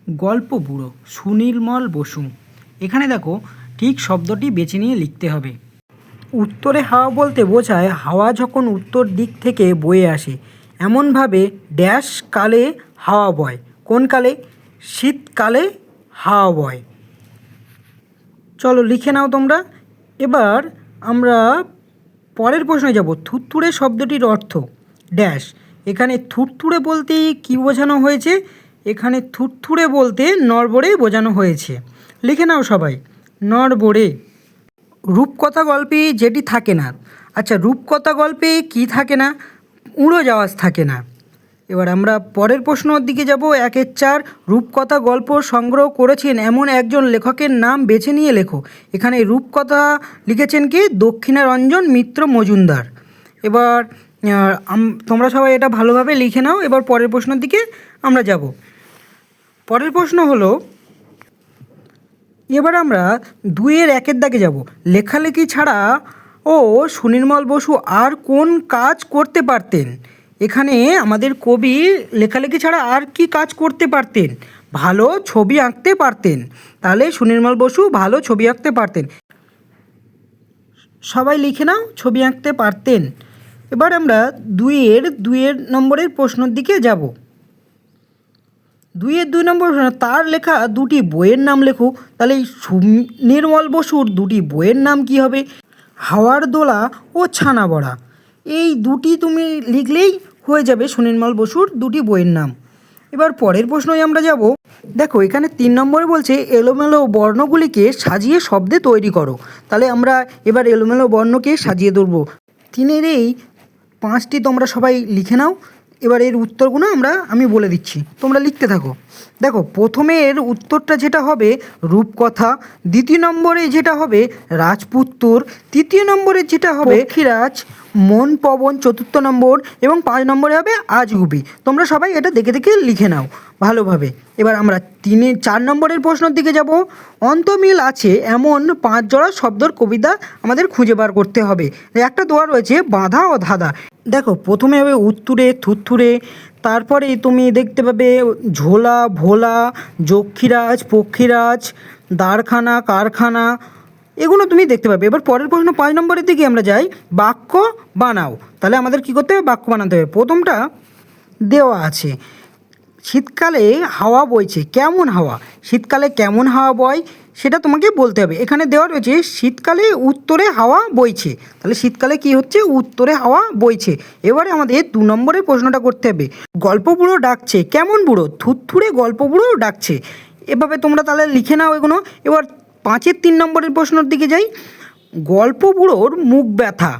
গল্প বুড়ো সুনির্মল বসু। এখানে দেখো ঠিক শব্দটি বেছে নিয়ে লিখতে হবে। উত্তরে হাওয়া বলতে বোঝায় হাওয়া যখন উত্তর দিক থেকে বয়ে আসে এমনভাবে ড্যাশ কালে হাওয়া বয়। কোন কালে? শীতকালে হাওয়া বয়। চলো লিখে নাও তোমরা। এবার আমরা পরের প্রশ্নে যাব। থুরথুরে শব্দটির অর্থ ড্যাশ। এখানে থুরথুরে বলতে কী বোঝানো হয়েছে? এখানে থুরথুরে বলতে নড়বড়ে বোঝানো হয়েছে। লিখে নাও সবাই, নড়বড়ে। রূপকথা গল্পে যেটি থাকে না। আচ্ছা, রূপকথা গল্পে কি থাকে না? উড়োজাহাজ থাকে না। এবার আমরা পরের প্রশ্নর দিকে যাব। 1-4 রূপকথা গল্প সংগ্রহ করেছেন এমন একজন লেখকের নাম বেছে নিয়ে লেখো। এখানে রূপকথা লিখেছেন কি? দক্ষিণারঞ্জন মিত্র মজুমদার। এবার তোমরা সবাই এটা ভালোভাবে লিখে নাও। এবার পরের প্রশ্নের দিকে আমরা যাব। পরের প্রশ্ন হলো, এবার আমরা 2-1 দাগে যাব। লেখালেখি ছাড়া সুনির্মল বসু আর কোন কাজ করতে পারতেন? এখানে আমাদের কবি লেখালেখি ছাড়া আর কি কাজ করতে পারতেন? ভালো ছবি আঁকতে পারতেন। তাহলে সুনির্মল বসু ভালো ছবি আঁকতে পারতেন। সবাই লিখে নাও, ছবি আঁকতে পারতেন। এবার আমরা 2 নম্বরের প্রশ্নের দিকে যাব। 2 নম্বর তার লেখা দুটি বইয়ের নাম লেখো। তাহলে এই সুনির্মল বসুর দুটি বইয়ের নাম কি হবে? হাওয়ার দোলা ও ছানা বড়া। এই দুটি তুমি লিখলেই হয়ে যাবে সুনির্মল বসুর দুটি বইয়ের নাম। এবার পরের প্রশ্নই আমরা যাব। দেখো এখানে 3 নম্বরে বলছে এলোমেলো বর্ণগুলিকে সাজিয়ে শব্দে তৈরি করো। তাহলে আমরা এবার এলোমেলো বর্ণকে সাজিয়ে ধরবো। 3-এর এই 5টি তোমরা সবাই লিখে নাও। এবার এর উত্তরগুলো আমি বলে দিচ্ছি, তোমরা লিখতে থাকো। দেখো প্রথমের উত্তরটা যেটা হবে রূপকথা, 2 নম্বরে যেটা হবে রাজপুত্তর, 3 নম্বরে যেটা হবে পক্ষীরাজ মন পবন, 4 নম্বর, এবং 5 নম্বরে হবে আজগুবি। তোমরা সবাই এটা দেখে দেখে লিখে নাও ভালোভাবে। এবার আমরা 4 নম্বরের প্রশ্নের দিকে যাব। অন্তমিল আছে এমন 5 জোড়া শব্দর কবিতা আমাদের খুঁজে বার করতে হবে। একটা দেওয়া রয়েছে বাঁধা ও ধাঁধা। দেখো প্রথমে হবে উত্তুরে থুরথুরে, তারপরে তুমি দেখতে পাবে ঝোলা ভোলা, যক্ষীরাজ পক্ষীরাজ, দারখানা কারখানা, এগুলো তুমি দেখতে পাবে। এবার পরের প্রশ্ন 5 নম্বরের দিকে আমরা যাই। বাক্য বানাও। তাহলে আমাদের কী করতে হবে? বাক্য বানাতে হবে। প্রথমটা দেওয়া আছে, শীতকালে হাওয়া বইছে। কেমন হাওয়া? শীতকালে কেমন হাওয়া বয় সেটা তোমাকে বলতে হবে। এখানে দেওয়া রয়েছে শীতকালে উত্তরে হাওয়া বইছে। তাহলে শীতকালে কি হচ্ছে? উত্তরে হাওয়া বইছে। এবারে আমাদের 2 নম্বরের প্রশ্নটা করতে হবে। গল্প বুড়ো ডাকছে। কেমন বুড়ো? থুরথুরে গল্প বুড়ো ডাকছে। এভাবে তোমরা তাহলে লিখে নাও এগুলো। এবার 5-এর 3 নম্বরের প্রশ্নের দিকে যাই। গল্প বুড়োর মুখ ব্যথা।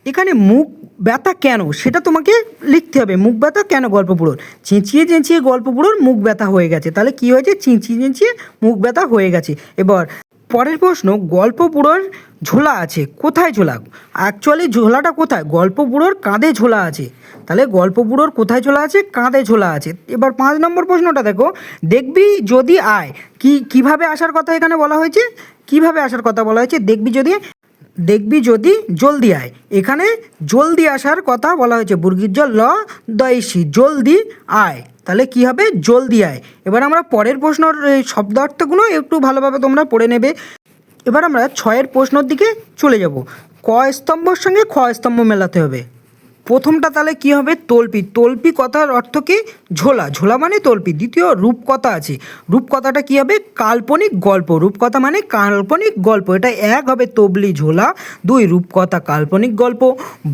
এখানে মুখ ব্যথা কেন সেটা তোমাকে লিখতে হবে। মুখ ব্যথা কেন গল্প বুড়োর? চেঁচিয়ে চেঁচিয়ে গল্প বুড়োর মুখ ব্যথা হয়ে গেছে। তাহলে কী হয়েছে? চেঁচিয়ে চেঁচিয়ে মুখ ব্যথা হয়ে গেছে। এবার পরের প্রশ্ন, গল্প বুড়োর ঝোলা আছে। কোথায় ঝোলা? অ্যাকচুয়ালি ঝোলাটা কোথায়? গল্প বুড়োর কাঁধে ঝোলা আছে। তাহলে গল্প বুড়োর কোথায় ঝোলা আছে? কাঁধে ঝোলা আছে। এবার 5 নম্বর প্রশ্নটা দেখো। দেখবি যদি আয়। কিভাবে আসার কথা এখানে বলা হয়েছে? কিভাবে আসার কথা বলা হয়েছে? দেখবি যদি জলদি আয়। এখানে জলদি আসার কথা বলা হয়েছে। বর্গীর জ ল দয়সী, জলদি আয়। তাহলে কি হবে? জলদি আয়। এবার আমরা পরের প্রশ্নের শব্দার্থগুলো একটু ভালোভাবে তোমরা পড়ে নেবে। এবার আমরা 6-এর প্রশ্নের দিকে চলে যাব। ক স্তম্ভর সঙ্গে খ স্তম্ভ মেলাতে হবে। প্রথমটা তাহলে কি হবে? তল্পি। তল্পি কথার অর্থ কি? ঝোলা। ঝোলা মানে তল্পি। দ্বিতীয় রূপকথা আছে। রূপকথাটা কি হবে? কাল্পনিক গল্প। রূপকথা মানে কাল্পনিক গল্প। এটা 1 হবে তবলি ঝোলা, 2 রূপকথা কাল্পনিক গল্প।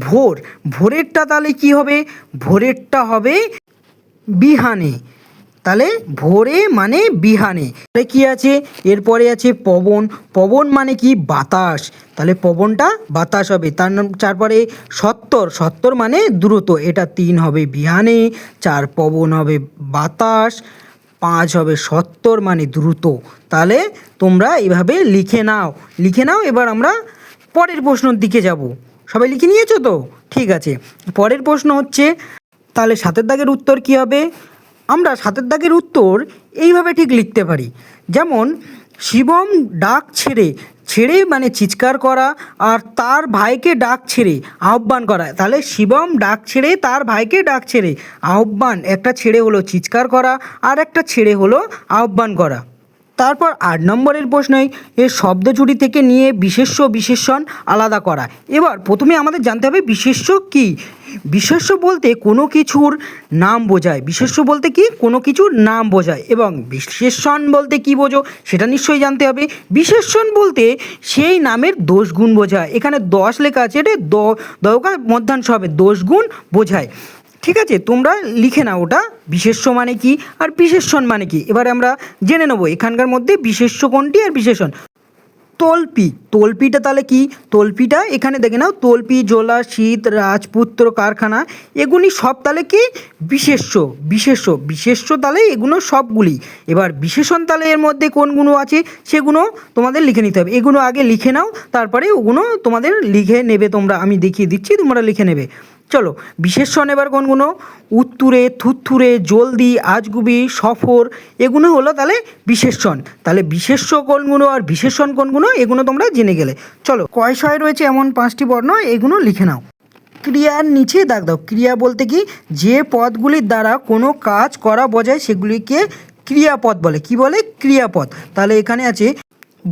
ভোর। ভোরেরটা তাহলে কি হবে? ভোরেরটা হবে বিহানে। তাহলে ভোরে মানে বিহানে। তাহলে কী আছে? এরপরে আছে পবন। পবন মানে কি? বাতাস। তাহলে পবনটা বাতাস হবে। তারপরে সত্তর। সত্তর মানে দ্রুত। এটা 3 হবে বিহানে, 4 পবন হবে বাতাস, 5 হবে সত্তর মানে দ্রুত। তাহলে তোমরা এইভাবে লিখে নাও। এবার আমরা পরের প্রশ্নের দিকে যাব। সবাই লিখে নিয়েছো তো? ঠিক আছে। পরের প্রশ্ন হচ্ছে, তাহলে 7-এর দাগের উত্তর কী হবে? আমরা 7-এর দাগের উত্তর এইভাবে ঠিক লিখতে পারি। যেমন শিবম ডাক ছেড়ে, ছেড়ে মানে চিৎকার করা, আর তার ভাইকে ডাক ছেড়ে আহ্বান করা। তাহলে শিবম ডাক ছেড়ে তার ভাইকে ডাক ছেড়ে আহ্বান, একটা ছেড়ে হলো চিৎকার করা আর একটা ছেড়ে হলো আহ্বান করা। তারপর 8 নম্বরের প্রশ্নই এর শব্দজুড়ি থেকে নিয়ে বিশেষ্য বিশেষণ আলাদা করা। এবার প্রথমে আমাদের জানতে হবে বিশেষ্য কী। বিশেষ্য বলতে কোনো কিছুর নাম বোঝায়, বিশেষ্য বলতে কি কোনো কিছুর নাম বোঝায়। এবং বিশেষণ বলতে কি বোঝো সেটা নিশ্চয়ই জানতে হবে। বিশেষণ বলতে সেই নামের দোষগুণ বোঝায়। এখানে 10 লেখা আছে, এটা দয়কার মধ্যাংশ হবে, দোষগুণ বোঝায়। ঠিক আছে, তোমরা লিখে নাও ওটা বিশেষ্য মানে কি আর বিশেষণ মানে কি। এবারে আমরা জেনে নেবো এখানকার মধ্যে বিশেষ্য কোনটি আর বিশেষণ। তল্পি, তল্পিটা তাহলে কি, তল্পিটা এখানে দেখে নাও, তল্পি, জোলা, শীত, রাজপুত্র, কারখানা, এগুলি সব তাহলে কি বিশেষ্য। বিশেষ্য তাহলে এগুলো সবগুলি। এবার বিশেষণ তাহলে এর মধ্যে কোনগুলো আছে সেগুলো তোমাদের লিখে নিতে হবে। এগুলো আগে লিখে নাও, তারপরে ওগুলো তোমাদের লিখে নেবে তোমরা, আমি দেখিয়ে দিচ্ছি তোমরা লিখে নেবে। চলো বিশেষণ এবার কোনগুলো, উত্তুরে, থুত্থুরে, জলদি, আজগুবি, সফর, এগুলো হলো তাহলে বিশেষণ। তাহলে বিশেষ্য কোনগুলো আর বিশেষণ কোনগুলো এগুলো তোমরা জেনে গেলে। চলো কয় শয়ে রয়েছে এমন 5টি বর্ণ, এগুলো লিখে নাও। ক্রিয়ার নিচে দাগ দাও। ক্রিয়া বলতে কি যে পদগুলির দ্বারা কোনো কাজ করা বোঝায় সেগুলিকে ক্রিয়াপদ বলে। কি বলে? ক্রিয়াপদ। তাহলে এখানে আছে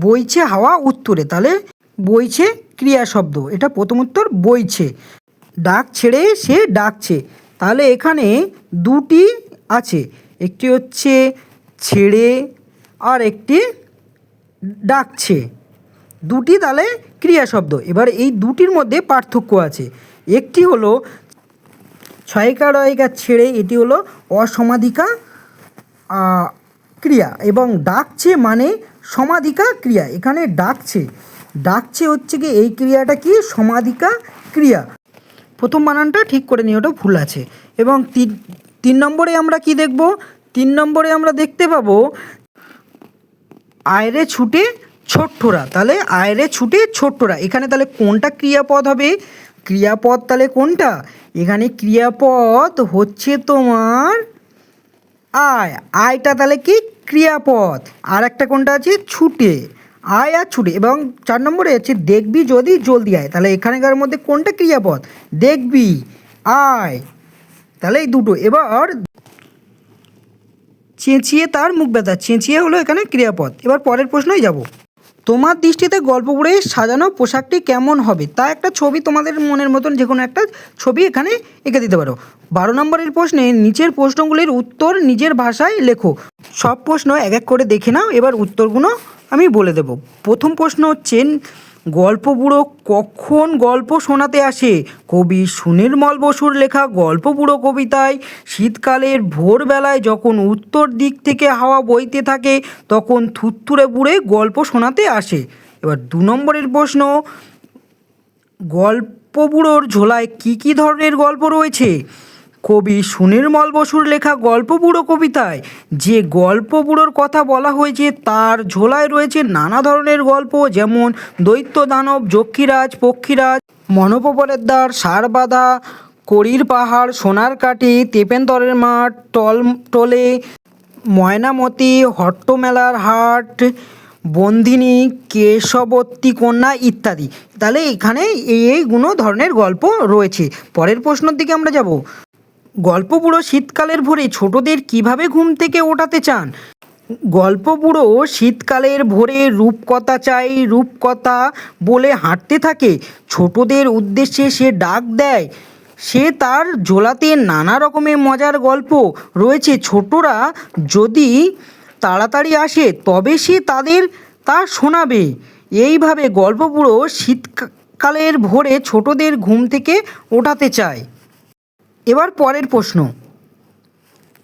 বইছে হাওয়া উত্তরে, তাহলে বইছে ক্রিয়া শব্দ, এটা প্রথম উত্তর বইছে। ডাক ছেড়ে সে ডাকছে, তাহলে এখানে দুটি আছে, একটি হচ্ছে ছেড়ে আর একটি ডাকছে, দুটি তাহলে ক্রিয়া শব্দ। এবার এই দুটির মধ্যে পার্থক্য আছে। একটি হলো ছয়িকা রয়িকা ছেড়ে, এটি হলো অসমাধিকা ক্রিয়া, এবং ডাকছে মানে সমাধিকা ক্রিয়া। এখানে ডাকছে হচ্ছে কি এই ক্রিয়াটা কি সমাধিকা ক্রিয়া। প্রথম বানানটা ঠিক করে নিই, ওটা ভুল আছে। এবং তিন নম্বরে আমরা কি দেখব? 3 নম্বরে আমরা দেখতে পাবো আয়রে ছুটে ছোট্টরা, তাহলে আয়রে ছুটে ছোট্টরা, এখানে তাহলে কোনটা ক্রিয়াপদ হবে? ক্রিয়াপদ তাহলে কোনটা? এখানে ক্রিয়াপদ হচ্ছে তোমার আয়টা তাহলে কি ক্রিয়াপদ। আর একটা কোনটা আছে? ছুটে, আয় আর ছুটে। এবং 4 নম্বরে আছে দেখবি যদি জলদি আয়, তাহলে এখানকার মধ্যে কোনটা ক্রিয়াপদ? দেখবি, আয়, তাহলে এই দুটো। এবার চেঁচিয়ে তার মুখ ব্যথা, চেঁচিয়ে হলো এখানে ক্রিয়াপদ। এবার পরের প্রশ্নই যাব। তোমার দৃষ্টিতে গল্প পড়ে সাজানো পোশাকটি কেমন হবে তা একটা ছবি, তোমাদের মনের মতন যে কোনো একটা ছবি এখানে এঁকে দিতে পারো। 12 নম্বরের প্রশ্নে নিচের প্রশ্নগুলির উত্তর নিজের ভাষায় লেখো। সব প্রশ্ন এক এক করে দেখে নাও, এবার উত্তরগুলো আমি বলে দেব। প্রথম প্রশ্ন হচ্ছে গল্প বুড়ো কখন গল্প শোনাতে আসে? কবি সুনির্মল বসুর লেখা গল্প বুড়ো কবিতায় শীতকালের ভোরবেলায় যখন উত্তর দিক থেকে হাওয়া বইতে থাকে তখন থুত্তুরে বুড়ে গল্প শোনাতে আসে। এবার 2 নম্বরের প্রশ্ন, গল্প বুড়োর ঝোলায় কী কী ধরনের গল্প রয়েছে? কবি সুনির্মল বসুর লেখা গল্প বুড়ো কবিতায় যে গল্প বুড়োর কথা বলা হয়েছে তার ঝোলায় রয়েছে নানা ধরনের গল্প, যেমন দৈত্য দানব, যক্ষীরাজ, পক্ষীরাজ, মনোপবরের দ্বার, সারবাধা, কড়ির পাহাড়, সোনার কাঠি, তেপেন্তরের মাঠ, টলে, ময়নামতি, হট্টমেলার হাট, বন্দিনী, কেশবতী কন্যা ইত্যাদি। তাহলে এখানে এইগুলো ধরনের গল্প রয়েছে। পরের প্রশ্নের দিকে আমরা যাব। গল্প বুড়ো শীতকালের ভোরে ছোটদের কিভাবে ঘুম থেকে ওঠাতে চান? গল্প বুড়ো শীতকালের ভোরে রূপকথা চাই, রূপকথা বলে হাঁটতে থাকে। ছোটদের উদ্দেশ্যে সে ডাক দেয়, সে তার ঝোলাতে নানা রকমের মজার গল্প রয়েছে। ছোটরা যদি তাড়াতাড়ি আসে তবে সে তাদের তা শোনাবে। এইভাবে গল্প বুড়ো শীতকালের ভোরে ছোটদের ঘুম থেকে ওঠাতে চায়। এবার পরের প্রশ্ন,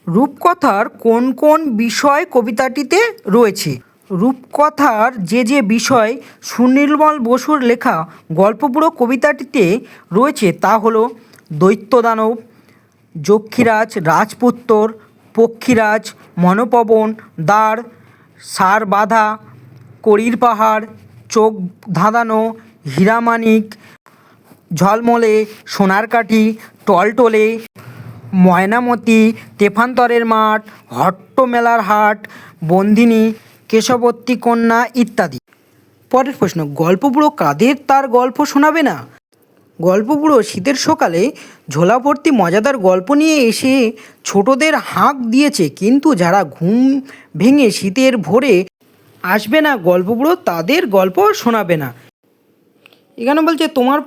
রূপকথার কোন কোন বিষয় কবিতাটিতে রয়েছে? রূপকথার যে যে বিষয় সুনির্মল বসুর লেখা গল্পবুড়ো কবিতাটিতে রয়েছে তা হলো দৈত্য দানব, যক্ষীরাজ, রাজপুত্তর, পক্ষীরাজ, মনোপবন, দ্বার, সারবাধা, কড়ির পাহাড়, চোখ ধাঁধানো, হীরামানিক, ঝলমলে, সোনার কাঠি, টলটলে, ময়নামতি, তেপান্তরের মাঠ, হট্টমেলার হাট, বন্দিনী, কেশবর্তী কন্যা ইত্যাদি। পরের প্রশ্ন, গল্পবুড়ো কাদের তার গল্প শোনাবে না? গল্পবুড়ো শীতের সকালে ঝোলাভর্তি মজাদার গল্প নিয়ে এসে ছোটদের হাঁক দিয়েছে, কিন্তু যারা ঘুম ভেঙে শীতের ভোরে আসবে না গল্পবুড়ো তাদের গল্প শোনাবে না। এখানে বলছে তোমার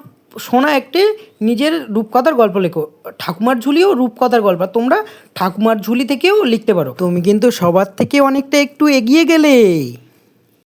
শোনা একটি নিজের রূপকথার গল্প লেখো। ঠাকুমার ঝুলিও রূপকথার গল্প, তোমরা ঠাকুমার ঝুলি থেকেও লিখতে পারো। তুমি কিন্তু সবার থেকে অনেকটা একটু এগিয়ে গেলে।